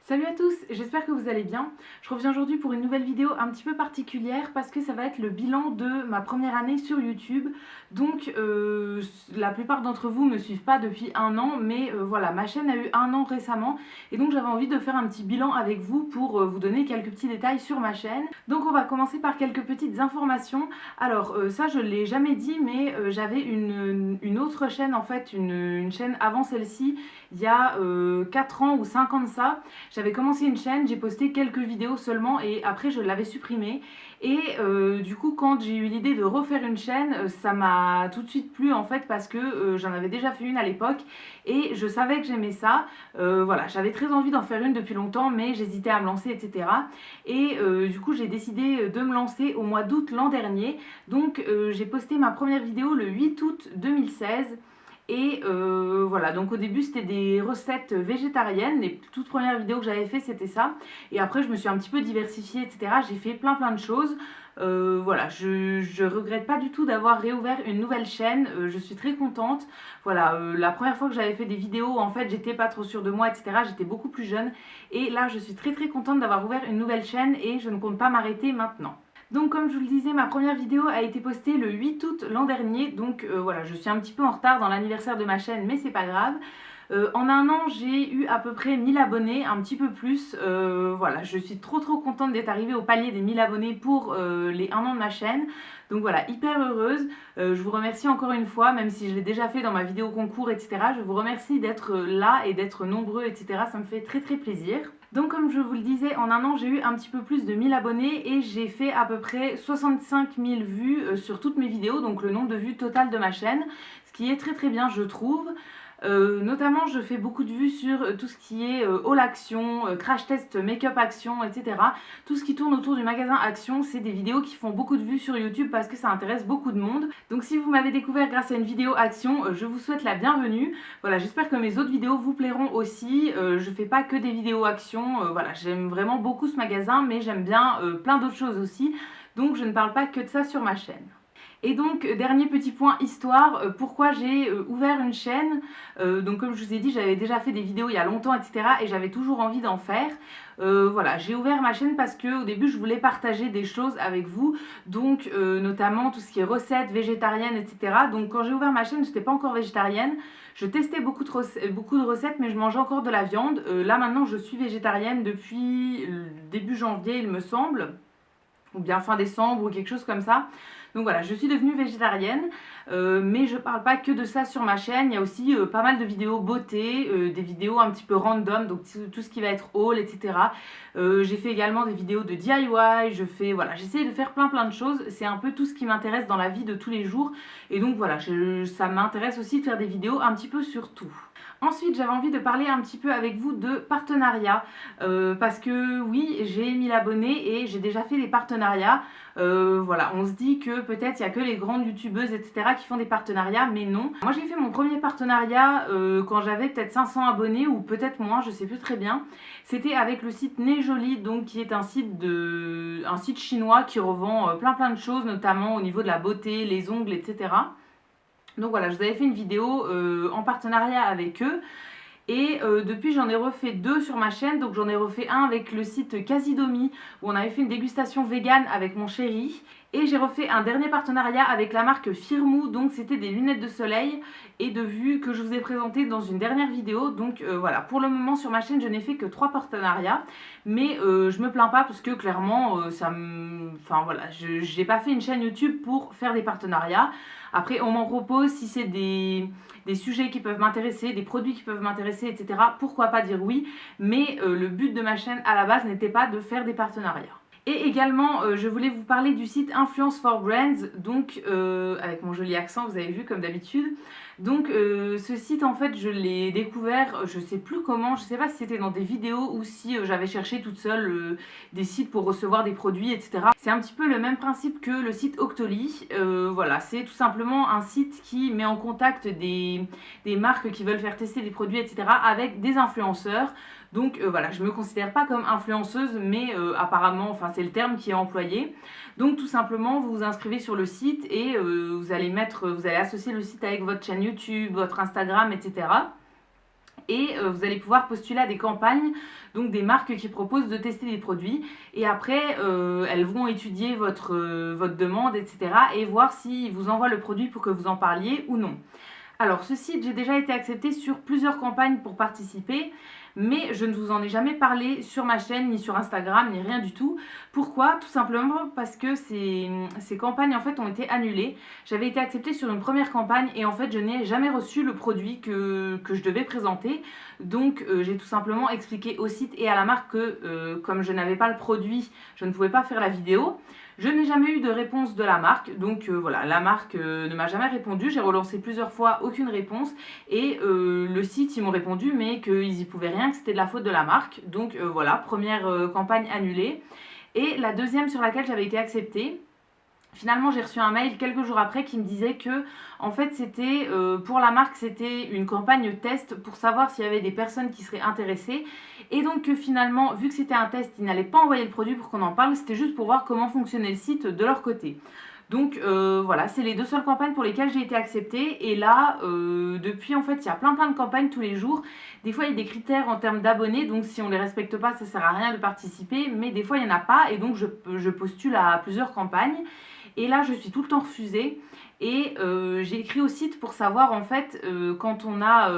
Salut à tous, j'espère que vous allez bien. Je reviens aujourd'hui pour une nouvelle vidéo un petit peu particulière parce que ça va être le bilan de ma première année sur YouTube. Donc la plupart d'entre vous ne me suivent pas depuis un an, mais voilà, ma chaîne a eu un an récemment et donc j'avais envie de faire un petit bilan avec vous pour vous donner quelques petits détails sur ma chaîne. Donc on va commencer par quelques petites informations. Alors ça je ne l'ai jamais dit, mais j'avais une autre chaîne, en fait une chaîne avant celle-ci, il y a 4 ans ou 5 ans de ça. J'avais commencé une chaîne, j'ai posté quelques vidéos seulement et après je l'avais supprimée. Et du coup quand j'ai eu l'idée de refaire une chaîne, ça m'a tout de suite plu en fait parce que j'en avais déjà fait une à l'époque et je savais que j'aimais ça. Voilà, j'avais très envie d'en faire une depuis longtemps mais j'hésitais à me lancer, etc. Et du coup j'ai décidé de me lancer au mois d'août l'an dernier. Donc j'ai posté ma première vidéo le 8 août 2016. Et voilà, donc au début c'était des recettes végétariennes, les toutes premières vidéos que j'avais fait c'était ça. Et après je me suis un petit peu diversifiée, etc. J'ai fait plein de choses. Voilà, je regrette pas du tout d'avoir réouvert une nouvelle chaîne, je suis très contente. Voilà, la première fois que j'avais fait des vidéos, en fait j'étais pas trop sûre de moi, etc. J'étais beaucoup plus jeune. Et là je suis très contente d'avoir ouvert une nouvelle chaîne et je ne compte pas m'arrêter maintenant. Donc comme je vous le disais, ma première vidéo a été postée le 8 août l'an dernier, donc voilà, je suis un petit peu en retard dans l'anniversaire de ma chaîne, mais c'est pas grave. En un an, j'ai eu à peu près 1000 abonnés, un petit peu plus. Voilà, je suis trop contente d'être arrivée au palier des 1000 abonnés pour les 1 an de ma chaîne. Donc voilà, hyper heureuse. Je vous remercie encore une fois, même si je l'ai déjà fait dans ma vidéo concours, etc. Je vous remercie d'être là et d'être nombreux, etc. Ça me fait très plaisir. Donc comme je vous le disais, en un an, j'ai eu un petit peu plus de 1000 abonnés et j'ai fait à peu près 65 000 vues sur toutes mes vidéos, donc le nombre de vues total de ma chaîne, ce qui est très bien, je trouve. Notamment je fais beaucoup de vues sur tout ce qui est haul action, crash test make-up action, etc. Tout ce qui tourne autour du magasin Action, c'est des vidéos qui font beaucoup de vues sur YouTube parce que ça intéresse beaucoup de monde. Donc si vous m'avez découvert grâce à une vidéo Action, je vous souhaite la bienvenue. Voilà, j'espère que mes autres vidéos vous plairont aussi. Je fais pas que des vidéos Action, voilà, j'aime vraiment beaucoup ce magasin, mais j'aime bien plein d'autres choses aussi. Donc je ne parle pas que de ça sur ma chaîne. Et donc, dernier petit point histoire, pourquoi j'ai ouvert une chaîne. Donc comme je vous ai dit, j'avais déjà fait des vidéos il y a longtemps, etc. Et j'avais toujours envie d'en faire. Voilà, j'ai ouvert ma chaîne parce qu'au début, je voulais partager des choses avec vous. Donc, notamment tout ce qui est recettes végétariennes, etc. Donc quand j'ai ouvert ma chaîne, je n'étais pas encore végétarienne. Je testais beaucoup de recettes, mais je mangeais encore de la viande. Là maintenant, je suis végétarienne depuis début janvier, il me semble. Ou bien fin décembre ou quelque chose comme ça. Donc voilà, je suis devenue végétarienne, mais je parle pas que de ça sur ma chaîne. Il y a aussi pas mal de vidéos beauté, des vidéos un petit peu random, donc tout ce qui va être haul, etc. J'ai fait également des vidéos de DIY, voilà, j'essaie de faire plein de choses. C'est un peu tout ce qui m'intéresse dans la vie de tous les jours. Et donc voilà, ça m'intéresse aussi de faire des vidéos un petit peu sur tout. Ensuite, j'avais envie de parler un petit peu avec vous de partenariat parce que oui, j'ai 1000 abonnés et j'ai déjà fait des partenariats. Voilà, on se dit que peut-être il n'y a que les grandes youtubeuses, etc. qui font des partenariats, mais non. Moi, j'ai fait mon premier partenariat quand j'avais peut-être 500 abonnés ou peut-être moins, je sais plus très bien. C'était avec le site Nejoli, donc qui est un site chinois qui revend plein de choses, notamment au niveau de la beauté, les ongles, etc. Donc voilà, je vous avais fait une vidéo en partenariat avec eux. Et depuis j'en ai refait 2 sur ma chaîne, donc j'en ai refait un avec le site Casidomi où on avait fait une dégustation vegan avec mon chéri. Et j'ai refait un dernier partenariat avec la marque Firmoo, donc c'était des lunettes de soleil et de vue que je vous ai présenté dans une dernière vidéo. Donc voilà, pour le moment sur ma chaîne je n'ai fait que 3 partenariats, mais je me plains pas parce que clairement enfin voilà, je n'ai pas fait une chaîne YouTube pour faire des partenariats. Après on m'en propose si c'est des sujets qui peuvent m'intéresser, des produits qui peuvent m'intéresser, etc. Pourquoi pas dire oui, mais le but de ma chaîne à la base n'était pas de faire des partenariats. Et également, je voulais vous parler du site Influence for Brands, donc avec mon joli accent, vous avez vu comme d'habitude. Donc ce site en fait je l'ai découvert, je sais plus comment, je sais pas si c'était dans des vidéos ou si j'avais cherché toute seule des sites pour recevoir des produits, etc. C'est un petit peu le même principe que le site Octoly. Voilà, c'est tout simplement un site qui met en contact des marques qui veulent faire tester des produits, etc. avec des influenceurs. Donc voilà, je ne me considère pas comme influenceuse, mais apparemment, enfin c'est le terme qui est employé. Donc tout simplement, vous vous inscrivez sur le site et vous allez associer le site avec votre chaîne YouTube, votre Instagram, etc. Et vous allez pouvoir postuler à des campagnes, donc des marques qui proposent de tester des produits. Et après, elles vont étudier votre demande, etc. et voir s'ils vous envoient le produit pour que vous en parliez ou non. Alors, ce site, j'ai déjà été acceptée sur plusieurs campagnes pour participer, mais je ne vous en ai jamais parlé sur ma chaîne, ni sur Instagram, ni rien du tout. Pourquoi? Tout simplement parce que ces campagnes en fait ont été annulées. J'avais été acceptée sur une première campagne et en fait je n'ai jamais reçu le produit que je devais présenter. Donc j'ai tout simplement expliqué au site et à la marque que comme je n'avais pas le produit, je ne pouvais pas faire la vidéo. Je n'ai jamais eu de réponse de la marque, donc voilà, la marque ne m'a jamais répondu. J'ai relancé plusieurs fois, aucune réponse. Et le site, ils m'ont répondu, mais qu'ils y pouvaient rien, que c'était de la faute de la marque. Donc voilà, première campagne annulée. Et la deuxième sur laquelle j'avais été acceptée, finalement, j'ai reçu un mail quelques jours après qui me disait que, en fait, c'était pour la marque, c'était une campagne test pour savoir s'il y avait des personnes qui seraient intéressées. Et donc, finalement, vu que c'était un test, ils n'allaient pas envoyer le produit pour qu'on en parle, c'était juste pour voir comment fonctionnait le site de leur côté. Donc voilà, c'est les deux seules campagnes pour lesquelles j'ai été acceptée. Et là, depuis, en fait, il y a plein de campagnes tous les jours. Des fois, il y a des critères en termes d'abonnés, donc si on ne les respecte pas, ça ne sert à rien de participer. Mais des fois, il n'y en a pas, et donc je postule à plusieurs campagnes. Et là, je suis tout le temps refusée. Et j'ai écrit au site pour savoir, en fait, quand on a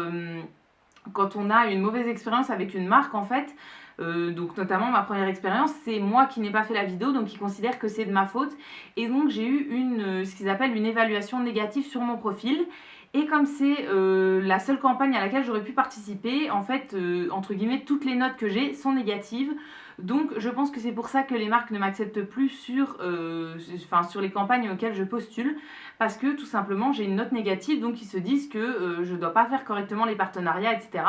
une mauvaise expérience avec une marque, en fait, donc notamment ma première expérience, c'est moi qui n'ai pas fait la vidéo, donc ils considèrent que c'est de ma faute. Et donc j'ai eu ce qu'ils appellent une évaluation négative sur mon profil. Et comme c'est la seule campagne à laquelle j'aurais pu participer, en fait, entre guillemets, toutes les notes que j'ai sont négatives. Donc je pense que c'est pour ça que les marques ne m'acceptent plus sur les campagnes auxquelles je postule. Parce que tout simplement j'ai une note négative, donc ils se disent que je ne dois pas faire correctement les partenariats, etc.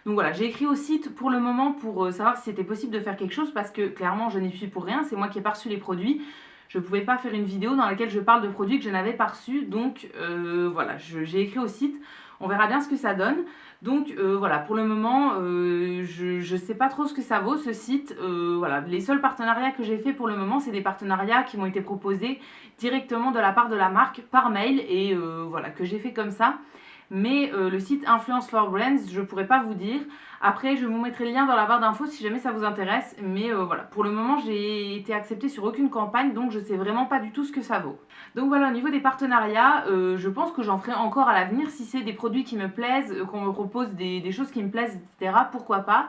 Donc voilà, j'ai écrit au site pour le moment pour savoir si c'était possible de faire quelque chose. Parce que clairement je n'y suis pour rien, c'est moi qui ai pas reçu les produits. Je ne pouvais pas faire une vidéo dans laquelle je parle de produits que je n'avais pas reçus. Donc voilà, j'ai écrit au site. On verra bien ce que ça donne. Donc voilà, pour le moment, je ne sais pas trop ce que ça vaut ce site. Voilà, les seuls partenariats que j'ai fait pour le moment, c'est des partenariats qui m'ont été proposés directement de la part de la marque par mail. Et voilà, que j'ai fait comme ça. Mais le site Influence for Brands, je ne pourrais pas vous dire. Après, je vous mettrai le lien dans la barre d'infos si jamais ça vous intéresse. Mais voilà, pour le moment, j'ai été acceptée sur aucune campagne, donc je ne sais vraiment pas du tout ce que ça vaut. Donc voilà, au niveau des partenariats, je pense que j'en ferai encore à l'avenir. Si c'est des produits qui me plaisent, qu'on me propose des choses qui me plaisent, etc., pourquoi pas.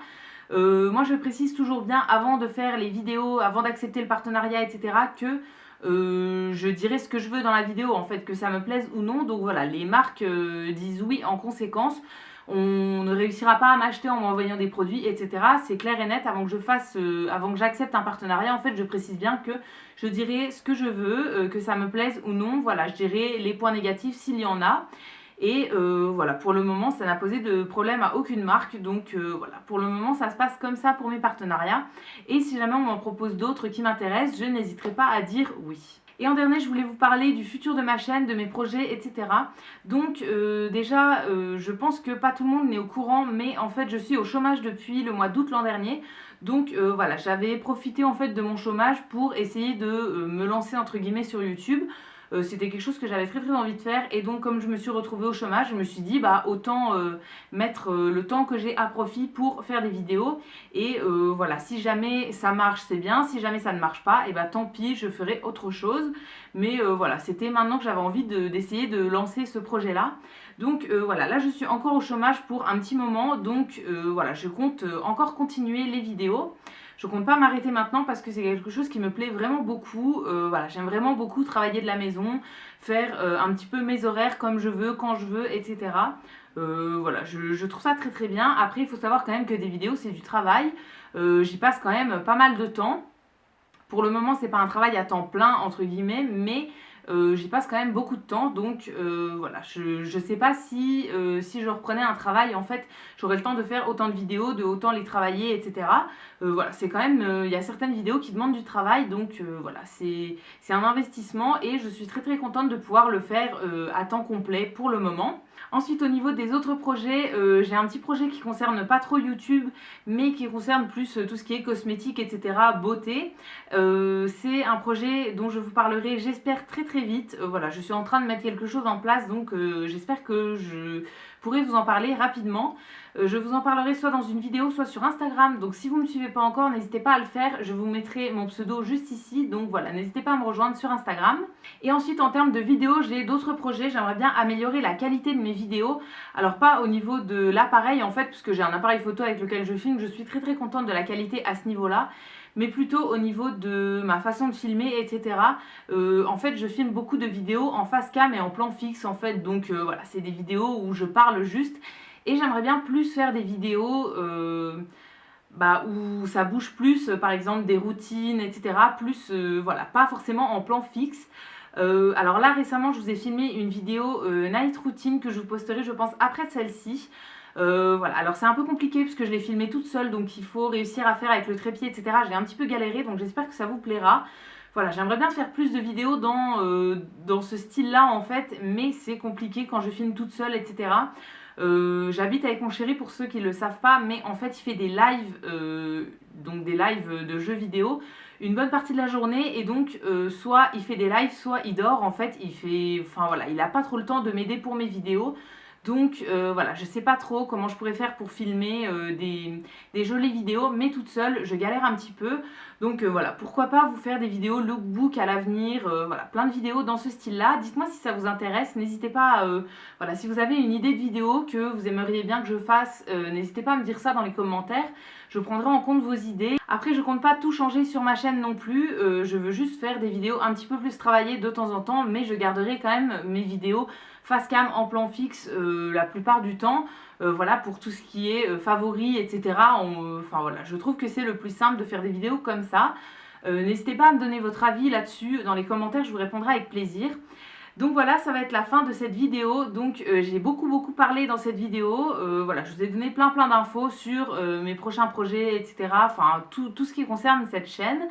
Moi, je précise toujours bien, avant de faire les vidéos, avant d'accepter le partenariat, etc., que je dirai ce que je veux dans la vidéo, en fait, que ça me plaise ou non. Donc voilà, les marques disent oui en conséquence. On ne réussira pas à m'acheter en m'envoyant des produits, etc. C'est clair et net. Avant que j'accepte un partenariat, en fait, je précise bien que je dirai ce que je veux, que ça me plaise ou non. Voilà, je dirai les points négatifs s'il y en a. Et voilà, pour le moment, ça n'a posé de problème à aucune marque. Donc voilà, pour le moment, ça se passe comme ça pour mes partenariats. Et si jamais on m'en propose d'autres qui m'intéressent, je n'hésiterai pas à dire oui. Et en dernier, je voulais vous parler du futur de ma chaîne, de mes projets, etc. Donc déjà, je pense que pas tout le monde n'est au courant, mais en fait, je suis au chômage depuis le mois d'août l'an dernier. Donc voilà, j'avais profité en fait de mon chômage pour essayer de me lancer entre guillemets sur YouTube. C'était quelque chose que j'avais très envie de faire, et donc comme je me suis retrouvée au chômage, je me suis dit bah autant mettre le temps que j'ai à profit pour faire des vidéos. Et voilà, si jamais ça marche c'est bien, si jamais ça ne marche pas, et bah tant pis, je ferai autre chose. Mais voilà, c'était maintenant que j'avais envie d'essayer de lancer ce projet là. Donc voilà, là je suis encore au chômage pour un petit moment, donc voilà, je compte encore continuer les vidéos. Je compte pas m'arrêter maintenant parce que c'est quelque chose qui me plaît vraiment beaucoup. Voilà, j'aime vraiment beaucoup travailler de la maison, faire un petit peu mes horaires comme je veux, quand je veux, etc. Voilà, je trouve ça très bien. Après, il faut savoir quand même que des vidéos, c'est du travail. J'y passe quand même pas mal de temps. Pour le moment, c'est pas un travail à temps plein, entre guillemets, mais j'y passe quand même beaucoup de temps. Donc voilà, je sais pas si je reprenais un travail, en fait, j'aurais le temps de faire autant de vidéos, de autant les travailler, etc. Voilà, c'est quand même, il y a certaines vidéos qui demandent du travail, donc voilà, c'est un investissement et je suis très contente de pouvoir le faire à temps complet pour le moment. Ensuite, au niveau des autres projets, j'ai un petit projet qui concerne pas trop YouTube, mais qui concerne plus tout ce qui est cosmétique, etc., beauté. C'est un projet dont je vous parlerai, j'espère, très vite. Voilà, je suis en train de mettre quelque chose en place, donc j'espère que je pourrai vous en parler rapidement. Je vous en parlerai soit dans une vidéo, soit sur Instagram. Donc si vous ne me suivez pas encore, n'hésitez pas à le faire. Je vous mettrai mon pseudo juste ici. Donc voilà, n'hésitez pas à me rejoindre sur Instagram. Et ensuite, en termes de vidéos, j'ai d'autres projets. J'aimerais bien améliorer la qualité de mes vidéos. Alors pas au niveau de l'appareil en fait, puisque j'ai un appareil photo avec lequel je filme. Je suis très contente de la qualité à ce niveau-là. Mais plutôt au niveau de ma façon de filmer, etc. En fait, je filme beaucoup de vidéos en face cam et en plan fixe en fait. Donc voilà, c'est des vidéos où je parle juste. Et j'aimerais bien plus faire des vidéos où ça bouge plus, par exemple des routines, etc. Plus, voilà, pas forcément en plan fixe. Alors là, récemment, je vous ai filmé une vidéo night routine que je vous posterai, je pense, après celle-ci. Voilà, alors c'est un peu compliqué puisque je l'ai filmé toute seule, donc il faut réussir à faire avec le trépied, etc. J'ai un petit peu galéré, donc j'espère que ça vous plaira. Voilà, j'aimerais bien faire plus de vidéos dans ce style-là en fait, mais c'est compliqué quand je filme toute seule, etc. J'habite avec mon chéri pour ceux qui ne le savent pas, mais en fait il fait des lives, donc des lives de jeux vidéo une bonne partie de la journée, et donc soit il fait des lives, soit il dort en fait, il n'a pas trop le temps de m'aider pour mes vidéos. Donc voilà, je sais pas trop comment je pourrais faire pour filmer des jolies vidéos, mais toute seule, je galère un petit peu. Donc voilà, pourquoi pas vous faire des vidéos lookbook à l'avenir, voilà, plein de vidéos dans ce style-là. Dites-moi si ça vous intéresse, n'hésitez pas, voilà, si vous avez une idée de vidéo que vous aimeriez bien que je fasse, n'hésitez pas à me dire ça dans les commentaires. Je prendrai en compte vos idées. Après, je compte pas tout changer sur ma chaîne non plus, je veux juste faire des vidéos un petit peu plus travaillées de temps en temps, mais je garderai quand même mes vidéos face cam en plan fixe la plupart du temps, voilà, pour tout ce qui est favoris, etc. Enfin voilà, je trouve que c'est le plus simple de faire des vidéos comme ça. N'hésitez pas à me donner votre avis là-dessus dans les commentaires, je vous répondrai avec plaisir. Donc voilà, ça va être la fin de cette vidéo. Donc j'ai beaucoup parlé dans cette vidéo. Voilà, je vous ai donné plein d'infos sur mes prochains projets, etc. Enfin, tout ce qui concerne cette chaîne.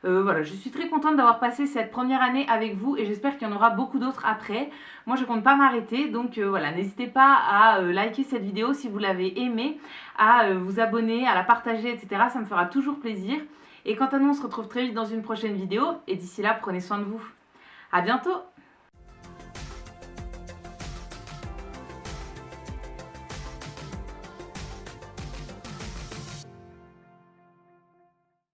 Voilà, je suis très contente d'avoir passé cette première année avec vous et j'espère qu'il y en aura beaucoup d'autres après. Moi, je compte pas m'arrêter, donc voilà, n'hésitez pas à liker cette vidéo si vous l'avez aimée, à vous abonner, à la partager, etc. Ça me fera toujours plaisir. Et quant à nous, on se retrouve très vite dans une prochaine vidéo et d'ici là, prenez soin de vous. À bientôt!